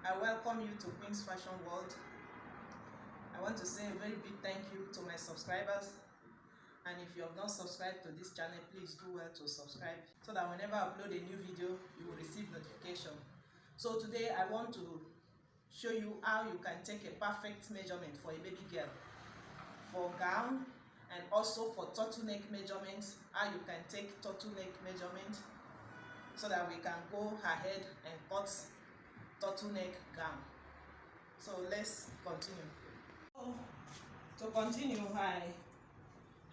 I welcome you to Queen's Fashion World. I want to say a very big thank you to my subscribers, and if you have not subscribed to this channel, please do well to subscribe so that whenever I upload a new video, you will receive notification. So today I want to show you how you can take a perfect measurement for a baby girl, for gown, and also for turtleneck measurements, how you can take turtleneck measurement so that we can go ahead and cut turtleneck gown. So let's continue. To continue, I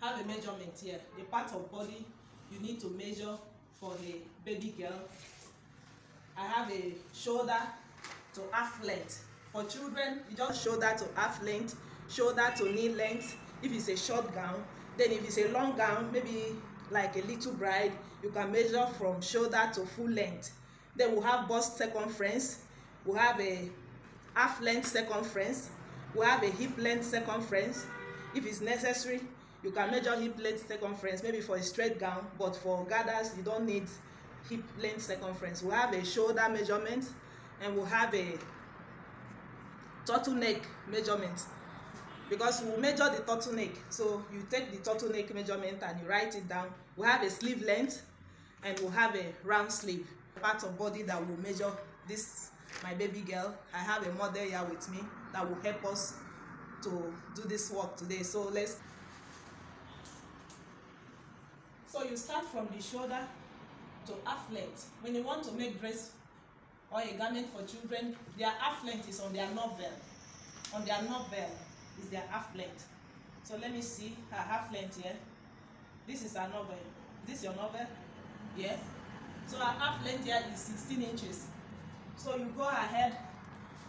have a measurement here. The part of body you need to measure for the baby girl. I have a shoulder to half length. For children, you just shoulder to half length, shoulder to knee length. If it's a short gown, then if it's a long gown, maybe like a little bride, you can measure from shoulder to full length. Then we'll have bust circumference, we'll have a half length circumference, we'll have a hip length circumference. If it's necessary, you can measure hip length circumference maybe for a straight gown, but for gathers you don't need hip length circumference. We'll have a shoulder measurement, and we'll have a turtleneck measurement, because we'll measure the turtleneck. So you take the turtleneck measurement and you write it down. We'll have a sleeve length, and we'll have a round sleeve. Part of body that will measure this, my baby girl. I have a model here with me that will help us to do this work today. So you start from the shoulder to half length. When you want to make dress or a garment for children, their half length is on their novel. On their novel is their half length. So let me see her half length here. This is her novel. Is this your novel? Yeah. So her half length here is 16 inches. So you go ahead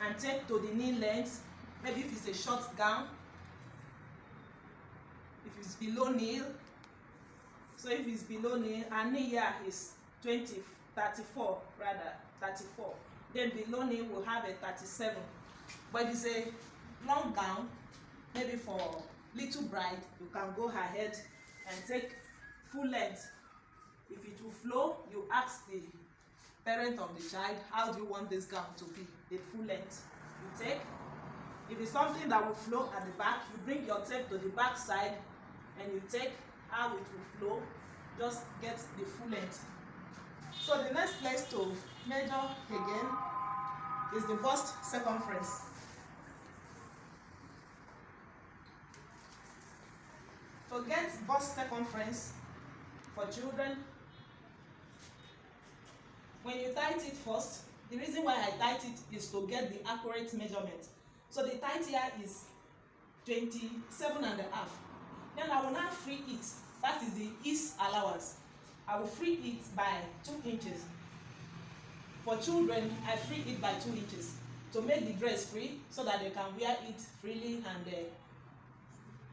and take to the knee length. Maybe if it's a short gown, if it's below knee. So if it's below knee, her knee here is 34 rather, 34. Then below knee we'll have a 37. But if it's a long gown, maybe for little bride, you can go ahead and take full length. If it will flow, you ask the parent of the child, how do you want this gown to be? The full length you take. If it's something that will flow at the back, you bring your tape to the back side and you take how it will flow. Just get the full length. So the next place to measure again is the bust circumference. To get bust circumference for children, when you tight it first, the reason why I tight it is to get the accurate measurement. So the tight here is 27 and a half. Then I will now free it. That is the ease allowance. I will free it by 2 inches. For children, I free it by 2 inches to make the dress free so that they can wear it freely and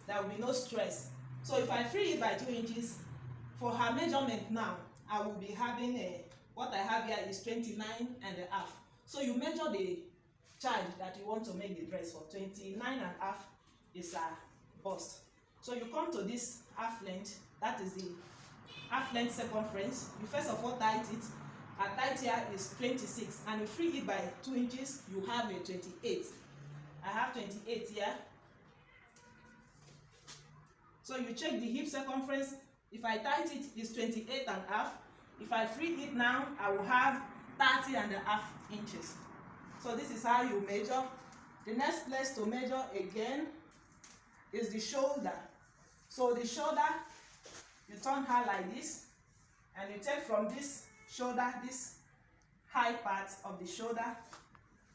there will be no stress. So if I free it by 2 inches, for her measurement now, I will be having what I have here is 29 and a half. So you measure the child that you want to make the dress for. 29 and a half is her bust. So you come to this half length, that is the half length circumference. You first of all tight it. Her tight here is 26, and you free it by 2 inches, you have a 28. I have 28 here. So you check the hip circumference. If I tight it, it's 28 and a half. If I free it now, I will have 30 and a half inches. So this is how you measure. The next place to measure again is the shoulder. So the shoulder, you turn her like this, and you take from this shoulder, this high part of the shoulder,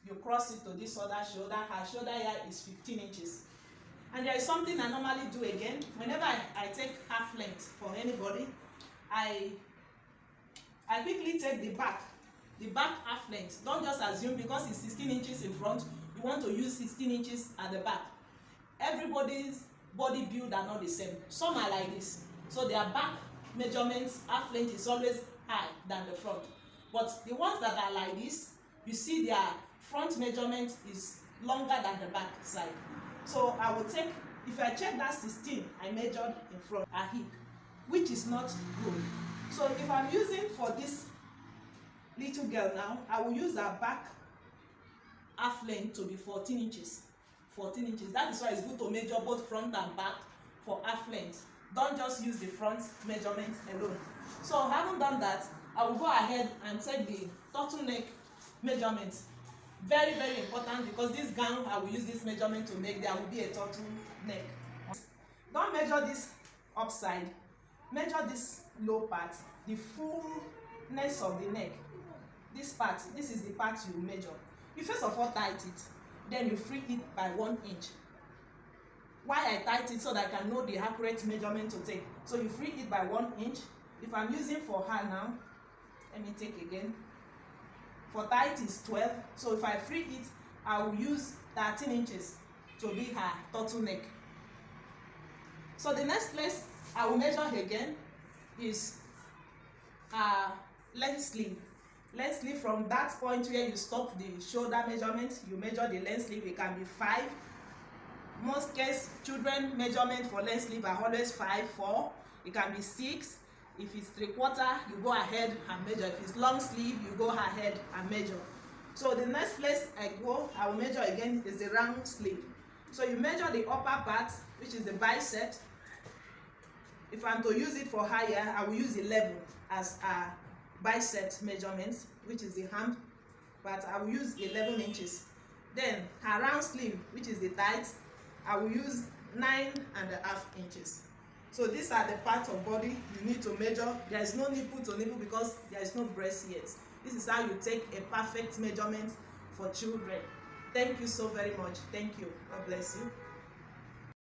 you cross it to this other shoulder. Her shoulder here is 15 inches. And there is something I normally do again. Whenever I take half length for anybody, I quickly take the back half length. Don't just assume because it's 16 inches in front, you want to use 16 inches at the back. Everybody's body build are not the same. Some are like this. So their back measurements, half length is always high than the front. But the ones that are like this, you see their front measurement is longer than the back side. So I will take, if I check that 16, I measured in front, a hip, which is not good. So if I'm using for this little girl now, I will use her back half length to be 14 inches. 14 inches. That is why it's good to measure both front and back for half length. Don't just use the front measurement alone. So having done that, I will go ahead and take the turtleneck measurement. Very, very important, because this gown I will use this measurement to make. There will be a turtleneck. Don't measure this upside. Measure this low part, the fullness of the neck. This part, this is the part you measure. You first of all tight it, then you free it by 1 inch. Why I tight it? So that I can know the accurate measurement to take. So you free it by 1 inch. If I'm using for her now, let me take again. For tight is 12. So if I free it, I will use 13 inches to be her turtleneck. So the next place I will measure again is length sleeve. Length sleeve, from that point where you stop the shoulder measurement, you measure the length sleeve. It can be 5. Most case, children measurement for length sleeve are always 5, 4. It can be 6. If it's 3/4, you go ahead and measure. If it's long sleeve, you go ahead and measure. So the next place I will measure again is the round sleeve. So you measure the upper part, which is the bicep. If I'm to use it for higher, I will use 11 as a bicep measurement, which is the hand, but I will use 11 inches. Then her round sleeve, which is the tight, I will use 9.5 inches. So these are the parts of body you need to measure. There is no nipple to nipple because there is no breast yet. This is how you take a perfect measurement for children. Thank you so very much. Thank you. God bless you.